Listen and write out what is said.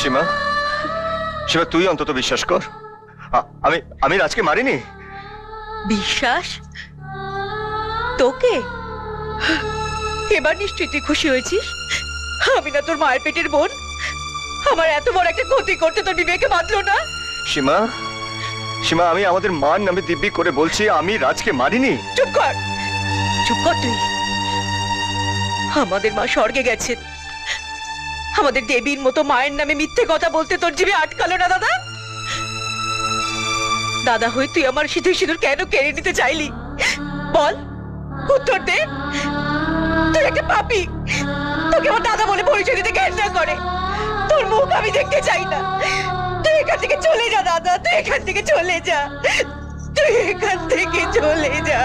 সীমা, সীমা তুই অন্তত বিশ্বাস কর, আমি আমি রাজকে মারিনি। বিশ্বাস? তোকে? এবার নিশ্চয়ই তুই খুশি হয়েছিস। আমি না তোর মায়ের পেটের বোন? আমার এত বড় একটা ক্ষতি করতে তোর বিবেকে বাঁধলো না? সীমা, সীমা আমি আমাদের মার নামে দিব্যি করে বলছি আমি রাজকে মারিনি। চুপ কর, চুপ কর তুই। আমাদের মা স্বর্গে গেছেন, আমাদের দেবীর মতো মায়ের নামে মিথ্যে কথা বলতে তোর জিভে আটকালো না দাদা? দাদা হয়ে তুই আমার সিঁদুর সিঁদুর কেন কেড়ে নিতে চাইলি? বল, উত্তর দে। তুই একটা পাপী, তোকে আমার দাদা বলে পরিচয় দিতে ঘেন্না করে। তোর মুখ আমি দেখতে চাই না। তুই এখান থেকে চলে যা দাদা, তুই এখান থেকে চলে যা, তুই এখান থেকে চলে যা।